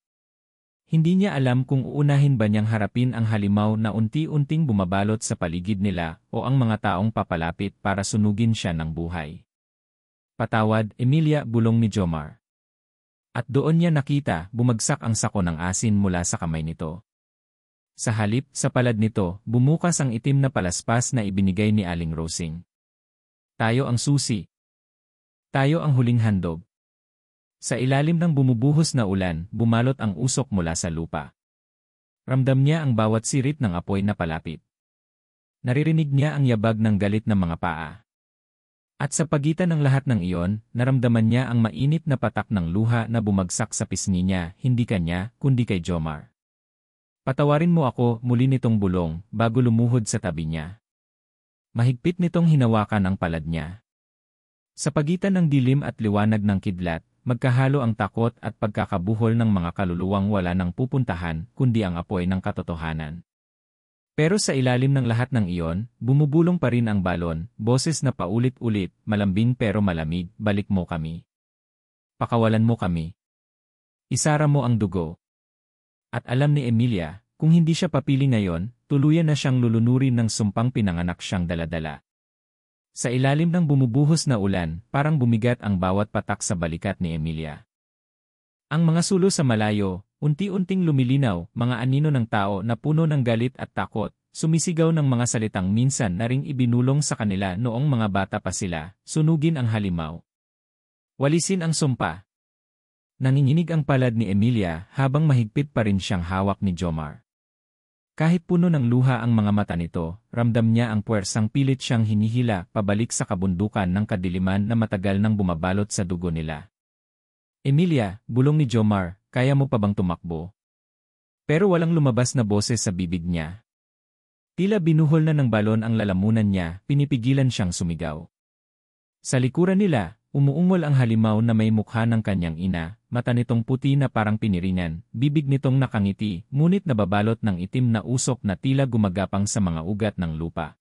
A: Hindi niya alam kung uunahin ba niyang harapin ang halimaw na unti-unting bumabalot sa paligid nila o ang mga taong papalapit para sunugin siya ng buhay. Patawad, Emilia, bulong ni Jomar. At doon niya nakita, bumagsak ang sako ng asin mula sa kamay nito. Sa halip, sa palad nito, bumukas ang itim na palaspas na ibinigay ni Aling Rosing. Tayo ang susi. Tayo ang huling handog. Sa ilalim ng bumubuhos na ulan, bumalot ang usok mula sa lupa. Ramdam niya ang bawat sirit ng apoy na palapit. Naririnig niya ang yabag ng galit ng mga paa. At sa pagitan ng lahat ng iyon, naramdaman niya ang mainit na patak ng luha na bumagsak sa pisngi niya, hindi kanya, kundi kay Jomar. Patawarin mo ako, muli nitong bulong, bago lumuhod sa tabi niya. Mahigpit nitong hinawakan ang palad niya. Sa pagitan ng dilim at liwanag ng kidlat, magkahalo ang takot at pagkakabuhol ng mga kaluluwang wala nang pupuntahan, kundi ang apoy ng katotohanan. Pero sa ilalim ng lahat ng iyon, bumubulong pa rin ang balon, boses na paulit-ulit, malambing pero malamig, balik mo kami. Pakawalan mo kami. Isara mo ang dugo. At alam ni Emilia, kung hindi siya papili ngayon, tuluyan na siyang lulunurin ng sumpang pinanganak siyang daladala. Sa ilalim ng bumubuhos na ulan, parang bumigat ang bawat patak sa balikat ni Emilia. Ang mga sulo sa malayo, Unti-unting lumilinaw, mga anino ng tao na puno ng galit at takot, sumisigaw ng mga salitang minsan na ring ibinulong sa kanila noong mga bata pa sila, sunugin ang halimaw. Walisin ang sumpa. Nanginginig ang palad ni Emilia habang mahigpit pa rin siyang hawak ni Jomar. Kahit puno ng luha ang mga mata nito, ramdam niya ang puwersang pilit siyang hinihila pabalik sa kabundukan ng kadiliman na matagal nang bumabalot sa dugo nila. Emilia, bulong ni Jomar, kaya mo pa bang tumakbo? Pero walang lumabas na boses sa bibig niya. Tila binuhol na ng balon ang lalamunan niya, pinipigilan siyang sumigaw. Sa likuran nila, umuungol ang halimaw na may mukha ng kanyang ina, mata nitong puti na parang pinirinan, bibig nitong nakangiti, ngunit nababalot ng itim na usok na tila gumagapang sa mga ugat ng lupa.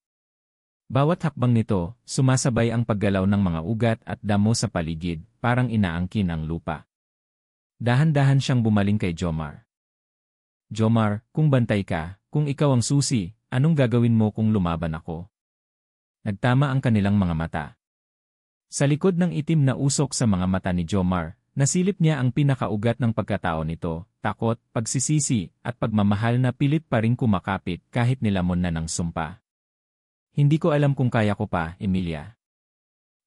A: Bawat hakbang nito, sumasabay ang paggalaw ng mga ugat at damo sa paligid, parang inaangkin ang lupa. Dahan-dahan siyang bumaling kay Jomar. Jomar, kung bantay ka, kung ikaw ang susi, anong gagawin mo kung lumaban ako? Nagtama ang kanilang mga mata. Sa likod ng itim na usok sa mga mata ni Jomar, nasilip niya ang pinakaugat ng pagkatao nito, takot, pagsisisi, at pagmamahal na pilit pa rin kumakapit kahit nilamon na ng sumpa. Hindi ko alam kung kaya ko pa, Emilia.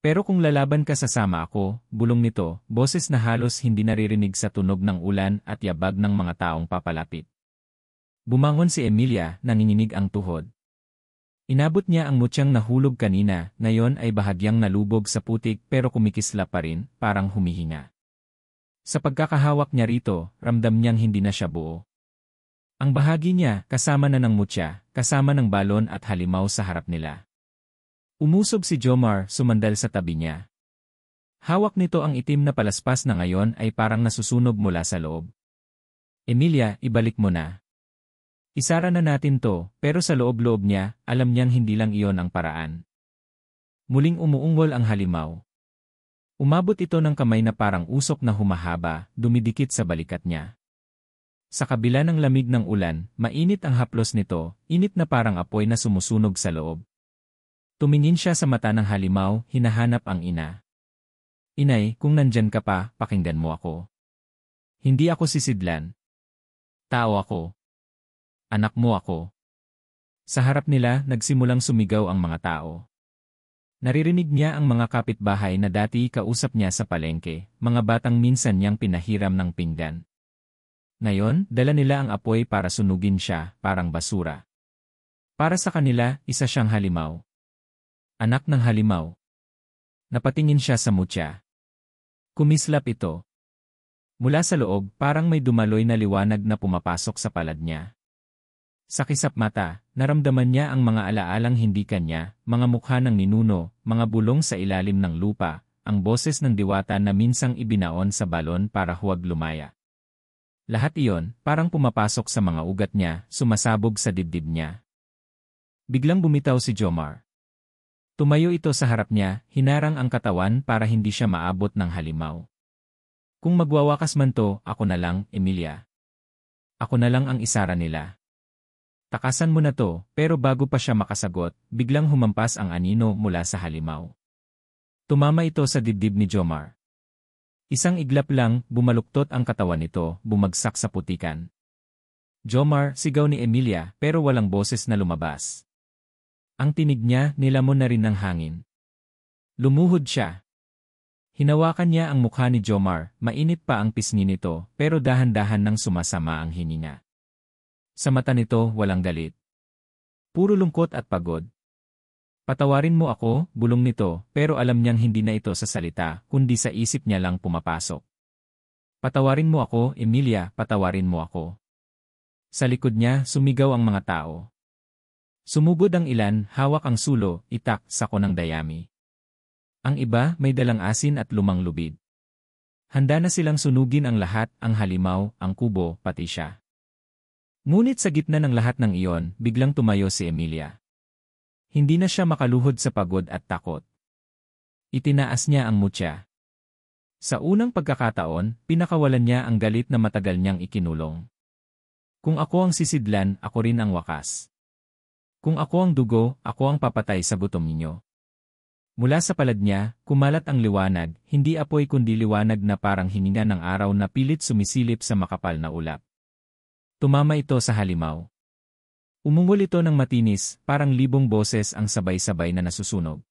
A: Pero kung lalaban ka sasama ako, bulong nito, boses na halos hindi naririnig sa tunog ng ulan at yabag ng mga taong papalapit. Bumangon si Emilia, nanginginig ang tuhod. Inabot niya ang mutyang nahulog kanina, ngayon ay bahagyang nalubog sa putik pero kumikisla pa rin, parang humihinga. Sa pagkakahawak niya rito, ramdam niyang hindi na siya buo. Ang bahagi niya, kasama na ng mutya, kasama ng balon at halimaw sa harap nila. Umusob si Jomar, sumandal sa tabi niya. Hawak nito ang itim na palaspas na ngayon ay parang nasusunog mula sa loob. Emilia, ibalik mo na. Isara na natin to, pero sa loob-loob niya, alam niyang hindi lang iyon ang paraan. Muling umuungol ang halimaw. Umabot ito ng kamay na parang usok na humahaba, dumidikit sa balikat niya. Sa kabila ng lamig ng ulan, mainit ang haplos nito, init na parang apoy na sumusunog sa loob. Tumingin siya sa mata ng halimaw, hinahanap ang ina. Inay, kung nandyan ka pa, pakinggan mo ako. Hindi ako sisidlan. Tao ako. Anak mo ako. Sa harap nila, nagsimulang sumigaw ang mga tao. Naririnig niya ang mga kapitbahay na dati kausap niya sa palengke, mga batang minsan niyang pinahiram ng pinggan. Ngayon, dala nila ang apoy para sunugin siya, parang basura. Para sa kanila, isa siyang halimaw. Anak ng halimaw. Napatingin siya sa mutya. Kumislap ito. Mula sa loob, parang may dumaloy na liwanag na pumapasok sa palad niya. Sa kisap mata, naramdaman niya ang mga alaalang hindi kanya, mga mukha ng ninuno, mga bulong sa ilalim ng lupa, ang boses ng diwata na minsang ibinaon sa balon para huwag lumaya. Lahat iyon, parang pumapasok sa mga ugat niya, sumasabog sa dibdib niya. Biglang bumitaw si Jomar. Tumayo ito sa harap niya, hinarang ang katawan para hindi siya maabot ng halimaw. Kung magwawakas man to, ako na lang, Emilia. Ako na lang ang isara nila. Takasan mo na to, pero bago pa siya makasagot, biglang humampas ang anino mula sa halimaw. Tumama ito sa dibdib ni Jomar. Isang iglap lang, bumaluktot ang katawan nito, bumagsak sa putikan. Jomar, sigaw ni Emilia, pero walang boses na lumabas. Ang tinig niya, nilamon na rin ng hangin. Lumuhod siya. Hinawakan niya ang mukha ni Jomar, mainit pa ang pisngi nito, pero dahan-dahan nang sumasama ang hininga. Sa mata nito, walang galit. Puro lungkot at pagod. Patawarin mo ako, bulong nito, pero alam niyang hindi na ito sa salita, kundi sa isip niya lang pumapasok. Patawarin mo ako, Emilia, patawarin mo ako. Sa likod niya, sumigaw ang mga tao. Sumugod ang ilan, hawak ang sulo, itak, sako ng dayami. Ang iba, may dalang asin at lumang lubid. Handa na silang sunugin ang lahat, ang halimaw, ang kubo, pati siya. Ngunit sa gitna ng lahat ng iyon, biglang tumayo si Emilia. Hindi na siya makaluhod sa pagod at takot. Itinaas niya ang mutya. Sa unang pagkakataon, pinakawalan niya ang galit na matagal niyang ikinulong. Kung ako ang sisidlan, ako rin ang wakas. Kung ako ang dugo, ako ang papatay sa gutom ninyo. Mula sa palad niya, kumalat ang liwanag, hindi apoy kundi liwanag na parang hininga ng araw na pilit sumisilip sa makapal na ulap. Tumama ito sa halimaw. Umungol ito ng matinis, parang libong boses ang sabay-sabay na nasusunog.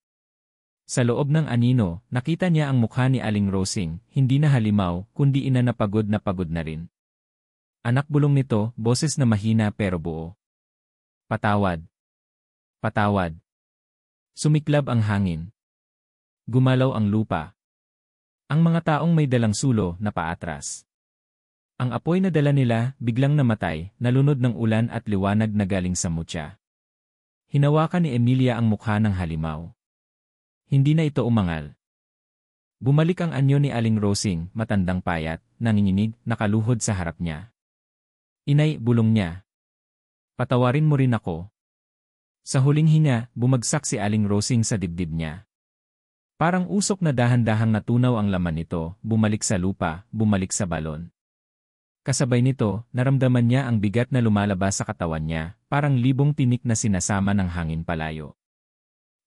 A: Sa loob ng anino, nakita niya ang mukha ni Aling Rosing, hindi na halimaw, kundi ina na pagod na rin. Anak bulong nito, boses na mahina pero buo. Patawad. Patawad. Sumiklab ang hangin. Gumalaw ang lupa. Ang mga taong may dalang sulo na paatras. Ang apoy na dala nila, biglang namatay, nalunod ng ulan at liwanag na galing sa mutya. Hinawakan ni Emilia ang mukha ng halimaw. Hindi na ito umangal. Bumalik ang anyo ni Aling Rosing, matandang payat, nanginginig, nakaluhod sa harap niya. Inay, bulong niya. Patawarin mo rin ako. Sa huling hinga, bumagsak si Aling Rosing sa dibdib niya. Parang usok na dahan-dahang natunaw ang laman nito, bumalik sa lupa, bumalik sa balon. Kasabay nito, naramdaman niya ang bigat na lumalabas sa katawan niya, parang libong tinik na sinasama ng hangin palayo.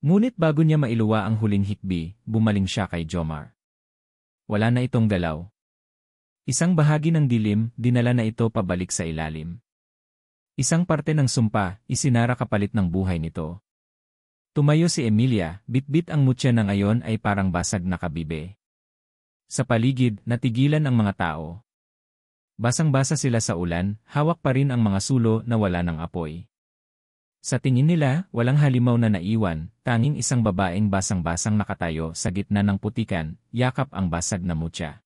A: Ngunit bago niya mailuwa ang huling hikbi, bumaling siya kay Jomar. Wala na itong galaw. Isang bahagi ng dilim, dinala na ito pabalik sa ilalim. Isang parte ng sumpa, isinara kapalit ng buhay nito. Tumayo si Emilia, bitbit ang mutya na ngayon ay parang basag na kabibe. Sa paligid, natigilan ang mga tao. Basang-basa sila sa ulan, hawak pa rin ang mga sulo na wala ng apoy. Sa tingin nila, walang halimaw na naiwan, tanging isang babaeng basang-basang nakatayo sa gitna ng putikan, yakap ang basag na mutya.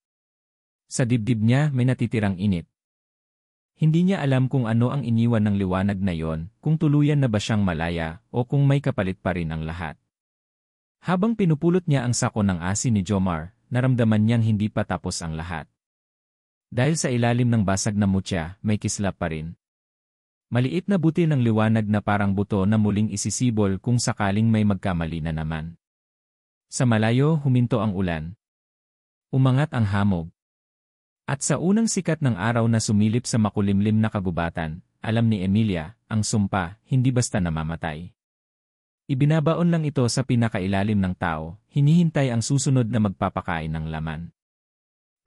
A: Sa dibdib niya may natitirang init. Hindi niya alam kung ano ang iniwan ng liwanag na yon, kung tuluyan na ba siyang malaya, o kung may kapalit pa rin ang lahat. Habang pinupulot niya ang sako ng asin ni Jomar, naramdaman niyang hindi pa tapos ang lahat. Dahil sa ilalim ng basag na mutya, may kislap pa rin. Maliit na butil ng liwanag na parang buto na muling isisibol kung sakaling may magkamali na naman. Sa malayo, huminto ang ulan. Umangat ang hamog. At sa unang sikat ng araw na sumilip sa makulimlim na kagubatan, alam ni Emilia, ang sumpa, hindi basta namamatay. Ibinabaon lang ito sa pinakailalim ng tao, hinihintay ang susunod na magpapakain ng laman.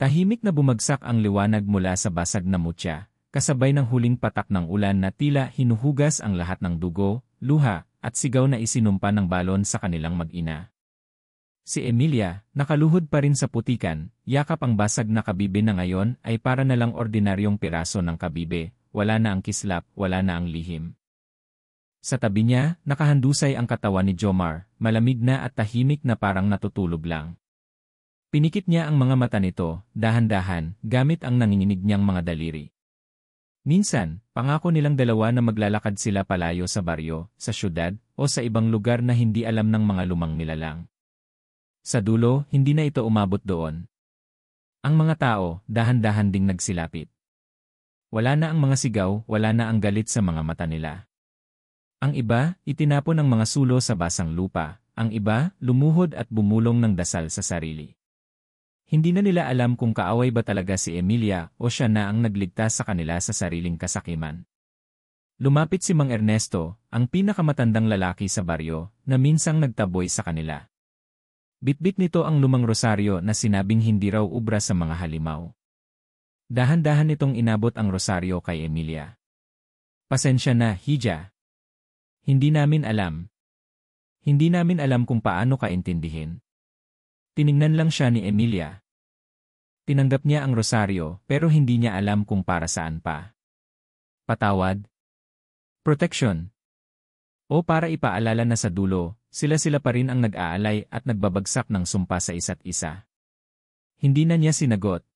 A: Tahimik na bumagsak ang liwanag mula sa basag na mutya, kasabay ng huling patak ng ulan na tila hinuhugas ang lahat ng dugo, luha, at sigaw na isinumpa ng balon sa kanilang mag-ina. Si Emilia, nakaluhod pa rin sa putikan, yakap ang basag na kabibe na ngayon ay para na lang ordinaryong piraso ng kabibe, wala na ang kislap, wala na ang lihim. Sa tabi niya, nakahandusay ang katawan ni Jomar, malamig na at tahimik na parang natutulog lang. Pinikit niya ang mga mata nito, dahan-dahan, gamit ang nanginginig niyang mga daliri. Minsan, pangako nilang dalawa na maglalakad sila palayo sa baryo, sa syudad, o sa ibang lugar na hindi alam ng mga lumang nilalang. Sa dulo, hindi na ito umabot doon. Ang mga tao, dahan-dahan ding nagsilapit. Wala na ang mga sigaw, wala na ang galit sa mga mata nila. Ang iba, itinapon ang mga sulo sa basang lupa, ang iba, lumuhod at bumulong ng dasal sa sarili. Hindi na nila alam kung kaaway ba talaga si Emilia o siya na ang nagligtas sa kanila sa sariling kasakiman. Lumapit si Mang Ernesto, ang pinakamatandang lalaki sa baryo, na minsang nagtaboy sa kanila. Bitbit nito ang lumang rosaryo na sinabing hindi raw ubra sa mga halimaw. Dahan-dahan nitong inabot ang rosaryo kay Emilia. Pasensya na, Hija. Hindi namin alam. Hindi namin alam kung paano kaintindihin. Tiningnan lang siya ni Emilia. Tinanggap niya ang rosaryo pero hindi niya alam kung para saan pa. Patawad? Protection? O para ipaalala na sa dulo, sila-sila pa rin ang nag-aalay at nagbabagsak ng sumpa sa isa't isa. Hindi na niya sinagot.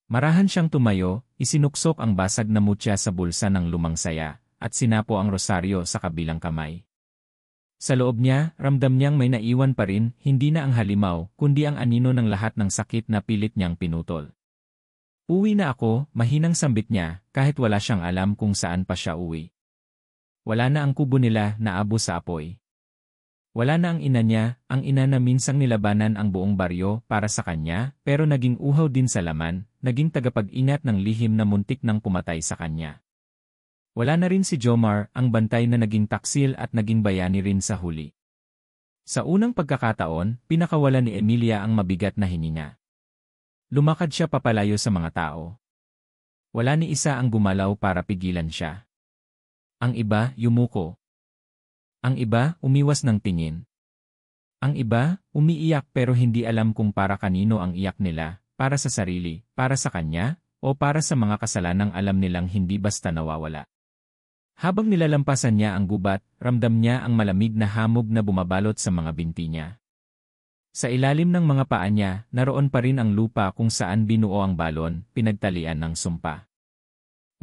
A: Marahan siyang tumayo, isinuksok ang basag na mutya sa bulsa ng lumang saya, at sinapo ang rosaryo sa kabilang kamay. Sa loob niya, ramdam niyang may naiwan pa rin, hindi na ang halimaw, kundi ang anino ng lahat ng sakit na pilit niyang pinutol. Uwi na ako, mahinang sambit niya, kahit wala siyang alam kung saan pa siya uwi. Wala na ang kubo nila na abo sa apoy. Wala na ang ina niya, ang ina na minsang nilabanan ang buong baryo para sa kanya, pero naging uhaw din sa laman, naging tagapag-ingat ng lihim na muntik nang pumatay sa kanya. Wala na rin si Jomar, ang bantay na naging taksil at naging bayani rin sa huli. Sa unang pagkakataon, pinakawalan ni Emilia ang mabigat na hininga. Lumakad siya papalayo sa mga tao. Wala ni isa ang gumalaw para pigilan siya. Ang iba, yumuko. Ang iba, umiwas ng tingin. Ang iba, umiiyak pero hindi alam kung para kanino ang iyak nila, para sa sarili, para sa kanya, o para sa mga kasalanang alam nilang hindi basta nawawala. Habang nilalampasan niya ang gubat, ramdam niya ang malamig na hamog na bumabalot sa mga binti niya. Sa ilalim ng mga paa niya, naroon pa rin ang lupa kung saan binuo ang balon, pinagtalian ng sumpa.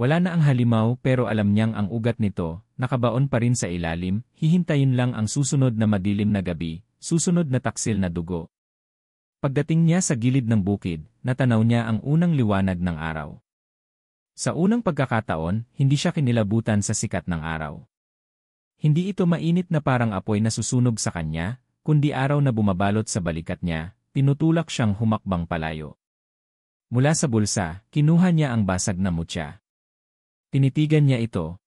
A: Wala na ang halimaw pero alam niyang ang ugat nito, nakabaon pa rin sa ilalim, hihintayin lang ang susunod na madilim na gabi, susunod na taksil na dugo. Pagdating niya sa gilid ng bukid, natanaw niya ang unang liwanag ng araw. Sa unang pagkakataon, hindi siya kinilabutan sa sikat ng araw. Hindi ito mainit na parang apoy na susunog sa kanya, kundi araw na bumabalot sa balikat niya, tinutulak siyang humakbang palayo. Mula sa bulsa, kinuha niya ang basag na mutya. Tinitigan niya ito.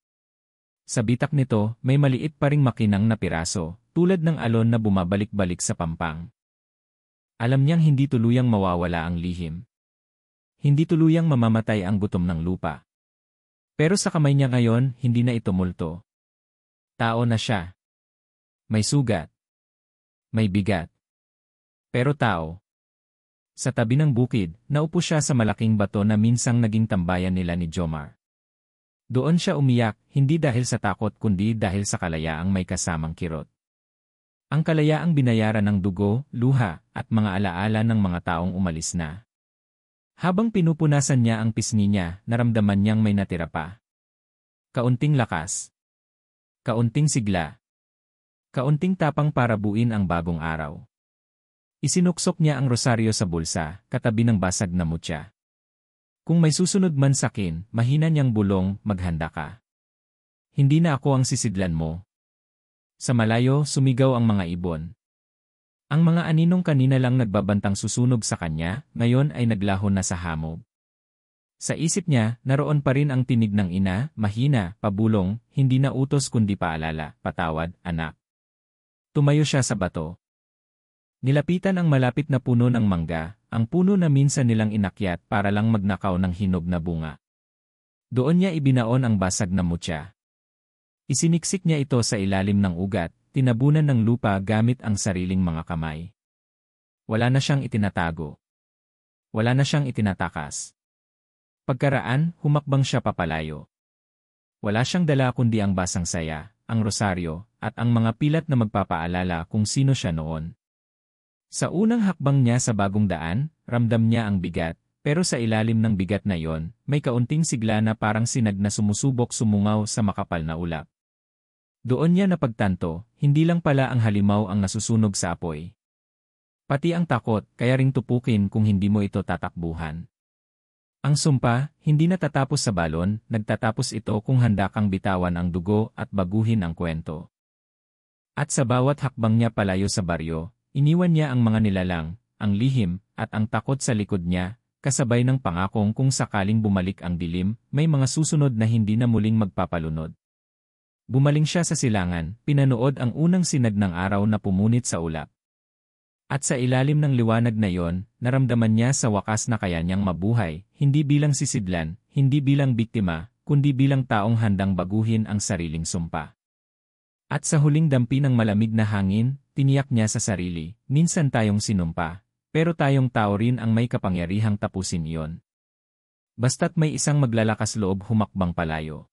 A: Sa bitak nito, may maliit pa ring makinang na piraso, tulad ng alon na bumabalik-balik sa pampang. Alam niyang hindi tuluyang mawawala ang lihim. Hindi tuluyang mamamatay ang gutom ng lupa. Pero sa kamay niya ngayon, hindi na ito multo. Tao na siya. May sugat. May bigat. Pero tao. Sa tabi ng bukid, naupo siya sa malaking bato na minsang naging tambayan nila ni Jomar. Doon siya umiyak, hindi dahil sa takot kundi dahil sa kalayaang may kasamang kirot. Ang kalayaang binayaran ng dugo, luha, at mga alaala ng mga taong umalis na. Habang pinupunasan niya ang pisngi niya, naramdaman niyang may natira pa. Kaunting lakas. Kaunting sigla. Kaunting tapang para buuin ang bagong araw. Isinuksok niya ang rosaryo sa bulsa, katabi ng basag na mutya. Kung may susunod man sakin, mahina niyang bulong, maghanda ka. Hindi na ako ang sisidlan mo. Sa malayo, sumigaw ang mga ibon. Ang mga aninong kanina lang nagbabantang susunog sa kanya, ngayon ay naglaho na sa hamog. Sa isip niya, naroon pa rin ang tinig ng ina, mahina, pabulong, hindi na utos kundi paalala, patawad, anak. Tumayo siya sa bato. Nilapitan ang malapit na puno ng mangga, ang puno na minsan nilang inakyat para lang magnakaw ng hinog na bunga. Doon niya ibinaon ang basag na mutya. Isiniksik niya ito sa ilalim ng ugat, tinabunan ng lupa gamit ang sariling mga kamay. Wala na siyang itinatago. Wala na siyang itinatakas. Pagkaraan, humakbang siya papalayo. Wala siyang dala kundi ang basang saya, ang rosaryo, at ang mga pilat na magpapaalala kung sino siya noon. Sa unang hakbang niya sa bagong daan, ramdam niya ang bigat, pero sa ilalim ng bigat na yon, may kaunting sigla na parang sinag na sumusubok sumungaw sa makapal na ulap. Doon niya napagtanto, hindi lang pala ang halimaw ang nasusunog sa apoy. Pati ang takot, kaya ring tupukin kung hindi mo ito tatakbuhan. Ang sumpa, hindi natatapos sa balon, nagtatapos ito kung handa kang bitawan ang dugo at baguhin ang kwento. At sa bawat hakbang niya palayo sa baryo, iniwan niya ang mga nilalang, ang lihim, at ang takot sa likod niya, kasabay ng pangakong kung sakaling bumalik ang dilim, may mga susunod na hindi na muling magpapalunod. Bumaling siya sa silangan, pinanood ang unang sinag ng araw na pumunit sa ulap. At sa ilalim ng liwanag na yon, naramdaman niya sa wakas na kaya niyang mabuhay, hindi bilang sisidlan, hindi bilang biktima, kundi bilang taong handang baguhin ang sariling sumpa. At sa huling dampi ng malamig na hangin, tiniyak niya sa sarili, minsan tayong sinumpa, pero tayong tao rin ang may kapangyarihang tapusin iyon. Basta't may isang maglalakas loob humakbang palayo.